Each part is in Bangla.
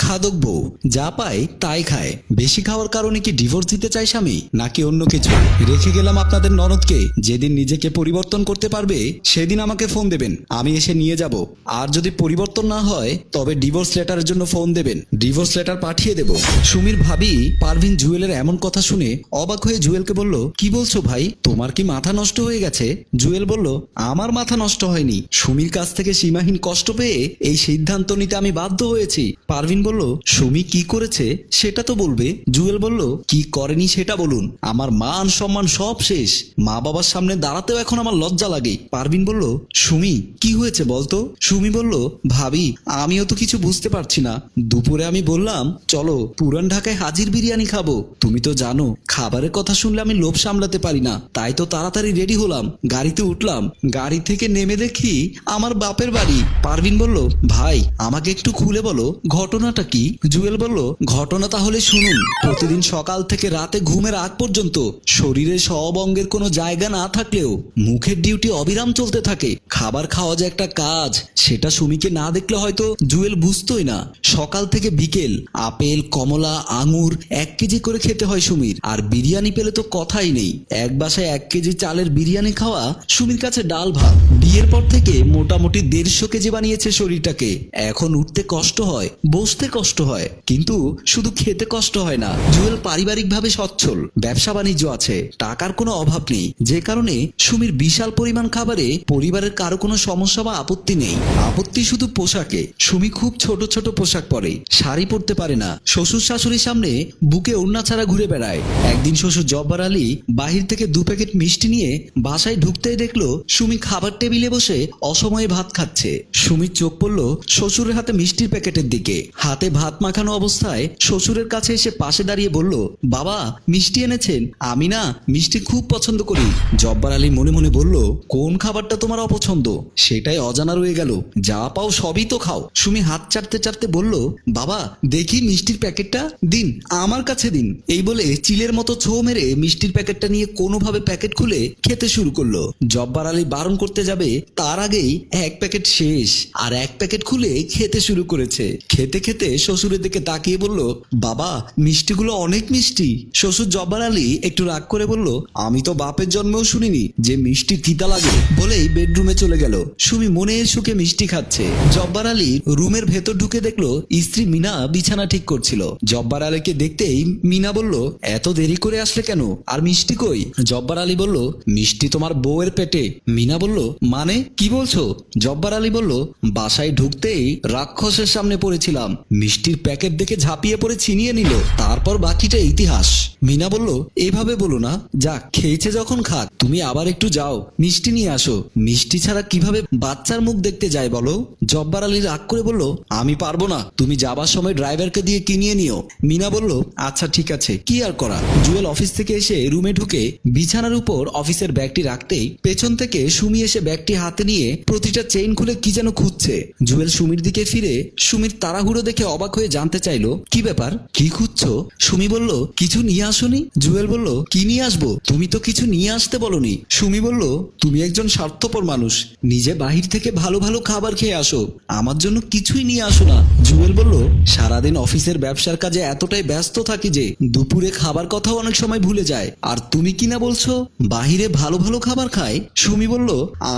খাদক বউ, যা পায় তাই খায়। বেশি খাওয়ার কারণে কি ডিভোর্স দিতে চায় স্বামী, নাকি অন্য কিছু? রেখে গেলাম আপনাদের ননদকে। যেদিন নিজেকে পরিবর্তন করতে পারবে সেদিন আমাকে ফোন দেবেন, আমি এসে নিয়ে যাব। আর যদি পরিবর্তন না হয় তবে ডিভোর্স লেটারের জন্য ফোন দেবেন, ডিভোর্স লেটার পাঠিয়ে দেব। সুমির ভাবি পারভিন জুয়েলের এমন কথা শুনে অবাক হয়ে জুয়েলকে বলল, কি বলছো ভাই, তোমার কি মাথা নষ্ট হয়ে গেছে? জুয়েল বলল, আমার মাথা নষ্ট হয়নি, সুমির কাছ থেকে সীমাহীন কষ্ট পেয়ে এই সিদ্ধান্ত নিতে আমি বাধ্য হয়েছি। পারভিন বলল, সুমি কি করেছে সেটা তো বলবে। জুয়েল বলল, কি করেনি সেটা বলুন, আমার মান সম্মান সব শেষ, মা বাবার সামনে দাঁড়াতেও এখন আমার লজ্জা লাগে। পারভিন বলল, সুমি কি হয়েছে বলতো? সুমি বলল, ভাবি আমিও তো কিছু বুঝতে পারছি না। দুপুরে আমি বললাম চলো পুরান ঢাকায় হাজির বিরিয়ানি খাবো, তুমি তো জানো খাবারের কথা শুনলে আমি লোভ সামলাতে পারি না, তাই তো তাড়াতাড়ি রেডি হলাম, গাড়িতে উঠলাম, গাড়ি থেকে নেমে দেখি আমার বাপের বাড়ি। পারভিন বলল, ভাই আমাকে একটু খুলে বলো ঘটনাটা কি? জুয়েল বলল, ঘটনা তাহলে শুনুন। প্রতিদিন সকাল থেকে রাতে ঘুমের আগ পর্যন্ত শরীরে সব অঙ্গের কোনো জায়গা না থাকলেও মুখের ডিউটি অবিরাম চলতে থাকে। খাবার খাওয়া যে একটা কাজ, সেটা সুমিকে না দেখলে হয়তো জুয়েল বুঝতোই না। সকাল থেকে বিকেল আপেল কমলা আঙুর 1 কেজি করে খেতে হয় সুমির, আর বিরিয়ানি পেলে তো কথাই নেই। এক বাসায় 1 কেজি চালের বিরিয়ানি খাওয়া সুমির কাছে ডাল ভাত। বিয়ের পর থেকে মোটামুটি 150 কেজি বানিয়েছে শরীরটাকে। এখন উঠতে কষ্ট হয়, বসতে কষ্ট হয়, কিন্তু শুধু খেতে কষ্ট হয় না। জুয়েল পারিবারিকভাবে সচ্ছল, ব্যবসা বাণিজ্য আছে, টাকার কোনো অভাব নেই, যে কারণে সুমির বিশাল পরিমাণ খাবারে পরিবারের কারো কোনো সমস্যা বা আপত্তি নেই। আপত্তি শুধু পোশাকে। সুমি খুব ছোট ছোট পোশাক পরে, শাড়ি পরতে পারে না, শ্বশুর শাশুড়ির সামনে বুকে ওড়না ছাড়া ঘুরে বেড়ায়। একদিন শ্বশুর জব্বার আলী বাহির থেকে 2 প্যাকেট মিষ্টি নিয়ে বাসায় ঢুকতেই দেখলো সুমি খাবার টেবিলে বসে অসময়ে ভাত খাচ্ছে। সুমির চোখ পড়ল শ্বশুরের হাতে মিষ্টির প্যাকেটের দিকে। হাতে ভাত মাখানো অবস্থায় শ্বশুরের কাছে এসে পাশে দাঁড়িয়ে বলল, বাবা মিষ্টি এনেছেন? আমি না মিষ্টি খুব পছন্দ করি। জব্বার আলী মনে মনে বলল, কোন খাবারটা তোমার অপছন্দ সেটাই অজানা রয়ে গেল, যা পাও সবই তো খাও। সুমি হাত চাটতে চাটতে বলল, বাবা দেখি মিষ্টির প্যাকেটটা দিন, আমার কাছে দিন। এই বলে চিলের মতো ছো মেরে মিষ্টির প্যাকেটটা নিয়ে কোনোভাবে প্যাকেট খুলে খেতে শুরু করলো। জব্বার আলী বারণ করতে যাবে তার আগেই 1 প্যাকেট শেষ, আর 1 প্যাকেট খুলে খেতে শুরু করেছে। খেতে খেতে শ্বশুরের দিকে তাকিয়ে বলল, বাবা মিষ্টিগুলো অনেক মিষ্টি। শ্বশুর জব্বার আলী একটু রাগ করে বলল, আমি তো বাপের জন্মেও শুনিনি যে মিষ্টি তিতা লাগে, বলেই বেডরুমে চলে গেল। সুমি মনের সুখে মিষ্টি খাচ্ছে। জব্বার আলী রুমের ভেতর ঢুকে দেখলো স্ত্রী মিনা বিছানা ঠিক করছিল। জব্বার আলীকে দেখতেই মিনা বলল, এত দেরি করে আসলে কেন, আর মিষ্টি কই? জব্বার আলী বলল, মিষ্টি তোমার বউয়ের পেটে। মিনা বলল, মানে কি বলছো? জব্বার আলী বলল, বাসায় ঢুকতেই রাক্ষসের সামনে পড়েছিলাম, মিষ্টির প্যাকেট দেখে ঝাঁপিয়ে পড়ে ছিনিয়ে নিল, তারপর বাকিটা ইতিহাস। মিনা বলল, এভাবে বলো না, যাক খেয়েছে যখন খাক, তুমি আবার একটু যাও মিষ্টি নিয়ে আসো, মিষ্টি ছাড়া কিভাবে বাচ্চার মুখ দেখতে যায় বলো? জব্বার আলী রাগ করে বলল, আমি পারবো না, তুমি যাবার সময় ড্রাইভারকে দিয়ে কিনিয়ে নিও। মিনা বলল, আচ্ছা ঠিক আছে, কি আর করা। জুয়েল অফিস থেকে এসে রুমে ঢুকে বিছানার উপর অফিসের ব্যাগটি রাখতেই পেছন থেকে সুমি এসে ব্যাগটি হাতে নিয়ে প্রতিটা চেইন খুলে কি যেন খুঁজছে। জুয়েল সুমির দিকে ফিরে সুমির তাড়াহুড়ো দেখে অবাক হয়ে জানতে চাইলো, কি ব্যাপার, কি খুঁজছো? সুমি বলল, কিছু নিয়ে আসোনি। জুয়েল বলল, কি নিয়ে আসবো, তুমি তো কিছু নিয়ে আসতে বলনি। সুমি বলল, তুমি একজন স্বার্থপর মানুষ, নিজে বাহির থেকে ভালো ভালো খাবার খেয়ে আসো, আমার জন্য কিছুই নিয়ে আসো না। জুয়েল বলল, সারাদিন অফিসের ব্যবসার কাজে এতটাই ব্যস্ত থাকি যে দুপুরে খাবার কথাও অনেক সময় ভুলে যায়, আর তুমি কিনা বলছো বাহিরে ভালো ভালো খাবার খায়। সুমি বলল,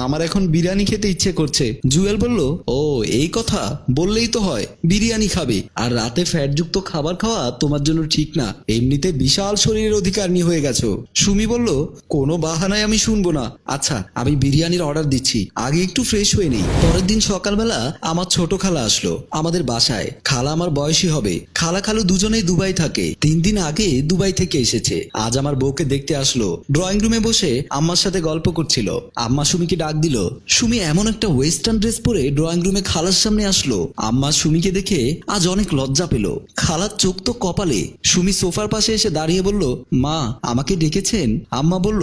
আমার এখন বিরিয়ানি খেতে ইচ্ছে করছে। জুয়েল বলল, ও এই কথা, বললেই তো হয়, বিরিয়ানি খাবে, আর রাতে ফ্যাটযুক্ত খাবার খাওয়া তোমার জন্য ঠিক না, এমনিতে বিশাল শরীরের অধিকারিণী হয়ে গেছো। সুমি বলল, কোনো বাহানায় আমি শুনবো না, আচ্ছা আমি বিরিয়ানির অর্ডার দিচ্ছি, আগে একটু ফ্রেশ হয়ে নেই। পরের দিন সকালবেলা আমার ছোট খালা আসলো আমাদের বাসায়। খালা আমার বয়সী হবে। খালা খালু দুজনেই দুবাই থাকে, 3 দিন আগে দুবাই থেকে এসেছে। আজ আমার বউকে দেখতে আসলো। ড্রয়িং রুমে বসে আম্মার সাথে গল্প করছিল। আম্মা সুমিকে ডাক দিল। সুমি এমন একটা ওয়েস্টার্ন ড্রেস পরে ড্রয়িং রুমে খালার সামনে আসলো। আম্মা সুমিকে দেখে আজ অনেক লজ্জা পেল। খালার চোখ তো কপালে। সুমি সোফার পাশে এসে দাঁড়িয়ে বলল, মা আমাকে ডেকেছেন? আম্মা বলল,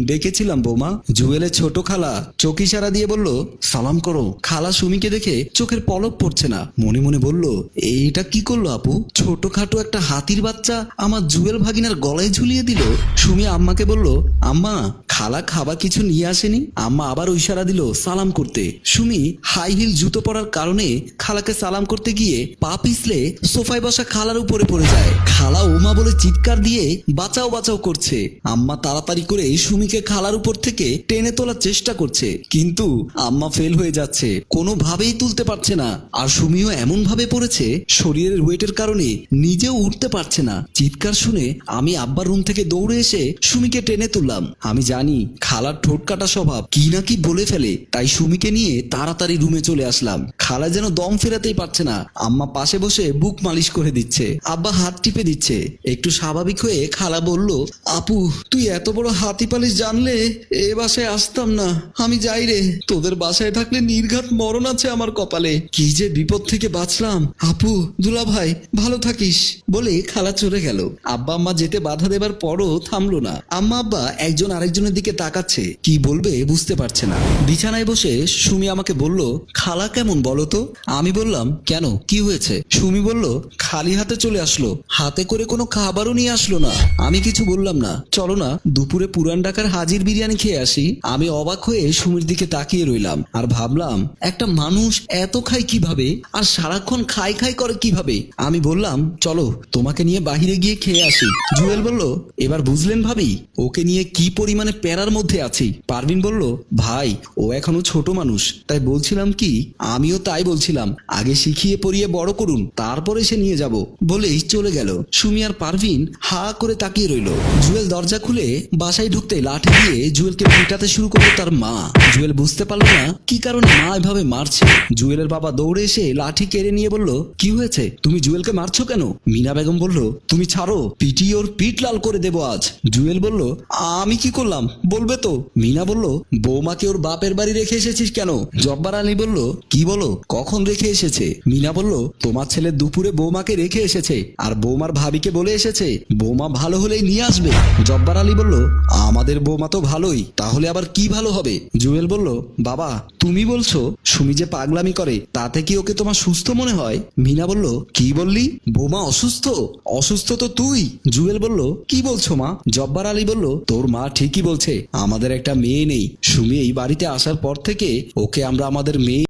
ডেকেছিলাম বৌমা। জুয়েলের ছোট খালা চোখ ইশারা দিয়ে বলল, সালাম করো। খালা সুমিকে দেখে চোখের পলক পড়ছে না, মনে মনে বলল, এইটা কি করলো আপু, ছোটখাটো একটা হাতির বাচ্চা আমার জুয়েল ভাগিনার গলায় ঝুলিয়ে দিল। সুমি আম্মাকে বলল, আম্মা খালা খাবার কিছু নিয়ে আসেনি? আম্মা আবার ইশারা দিল সালাম করতে। সুমি হাই হিল জুতো পরার কারণে খালাকে সালাম করতে গিয়ে পা পিছলে সোফায় বসা খালার উপরে পড়ে যায়। খালা ওমা বলে চিৎকার দিয়ে বাঁচাও বাঁচাও করছে। আম্মা তাড়াতাড়ি করে সুমিকে খালার উপর থেকে টেনে তোলার চেষ্টা করছে, কিন্তু আম্মা ফেল হয়ে যাচ্ছে, কোনোভাবেই তুলতে পারছে না। আর সুমিও এমন ভাবে পড়েছে শরীরের ওয়েটের কারণে নিজেও উঠতে পারছে না। চিৎকার শুনে আমি আব্বার রুম থেকে দৌড়ে এসে সুমিকে টেনে তুললাম। আমি জানি খালার ঠোঁট কাটা স্বভাব, কি না কি বলে ফেলে, তাই সুমিকে নিয়ে তাড়াতাড়ি রুমে চলে আসলাম। খালা যেন দম ফেরাতেই পারছে না। আম্মা পাশে বসে বুক মালিশ করে দিচ্ছে, আব্বা হাত টিপে দিচ্ছে। একটু স্বাভাবিক হয়ে খালা বলল, আপু তুই এত বড় হাতি পালিশ জানলে এ বাসায় আসতাম না। আমি যাই রে, তোদের বাসায় থাকলে নির্ঘাত মরণ আছে আমার কপালে। কি যে বিপদ থেকে বাঁচলাম। আপু দুলা ভাই ভালো থাকিস বলে খালা চলে গেল। আব্বা আম্মা যেতে বাধা দেবার পরও থামলো না। আম্মা আব্বা একজন আরেকজনের দিকে তাকাচ্ছে, কি বলবে বুঝতে পারছে না। বিছানায় বসে সুমি আমাকে বলল, খালা কেমন বলো তো? আমি বললাম, কেন কি হয়েছে? সুমি বলল, খালি হাতে চলে আসলো, হাতে করে কোনো খাবারও নিয়ে আসলো না। আমি কিছু বললাম না। চলো না দুপুরে পুরান ঢাকার হাজির বিরিয়ানি খেয়ে আসি। আমি অবাক হয়ে সুমির দিকে তাকিয়ে রইলাম আর ভাবলাম, একটা মানুষ এত খায় কিভাবে, আর সারাক্ষণ খাই খাই করে কিভাবে? আমি বললাম, চলো তোমাকে নিয়ে বাহিরে গিয়ে খেয়ে আসি। জুয়েল বলল, এবার বুঝলেন ভাবি ওকে নিয়ে কি পরিমাণে প্যারার মধ্যে আছি। পারভিন বলল, ভাই ও এখনো ছোট মানুষ, তাই বলছিলাম কি, আমিও তাই বলছিলাম, আগে শিখিয়ে পড়িয়ে বড় করুন, তারপরে সে নিয়ে যাব বলেই চলে গেল। সুমি আর পারভিন হা করে তাকিয়ে রইল। জুয়েল দরজা খুলে বাসায় ঢুকতে লাঠি দিয়ে জুয়েলকে পিটাতে শুরু করলো তার মা। জুয়েল বুঝতে পারলো না কি কারণে মা এভাবে মারছে। জুয়েলের বাবা দৌড়ে এসে লাঠি কেড়ে নিয়ে বলল, কি হয়েছে, তুমি জুয়েলকে মারছো কেন? মিনা বেগম বলল, তুমি ছাড়ো, পিটি ওর পিঠ লাল করে দেবো আজ। জুয়েল বলল, আমি কি করলাম বলবে তো? মিনা বলল, বৌমাকে ওর বাপের বাড়ি রেখে এসেছিস কেন? জব্বার আলী বলল, কি বলো, কখন রেখে এসেছে? মিনা বলল, তোমার ছেলে দুপুরে বৌমাকে রেখে এসেছে আর বৌমার ভাবিকে বলে এসেছে বৌমা ভালো হলেই নিয়ে আসবে। জব্বার আলী বলল, আমাদের বৌমা তো ভালোই, তাহলে আবার কি ভালো হবে? জুয়েল বলল, বাবা তুমি বলছো সুমি যে পাগলামি করে তাতে কি ওকে তোমার সুস্থ মনে হয়? মিনা বলল, কি বললি, বৌমা অসুস্থ? অসুস্থ তো তুই। জুয়েল বলল, কি বলছো মা? জব্বার আলী বলল, তোর মা ঠিকই বলছে, আমাদের একটা মেয়ে নেই। সুমি এই বাড়িতে আসার পর থেকে ওকে আমরা আমাদের মেয়ে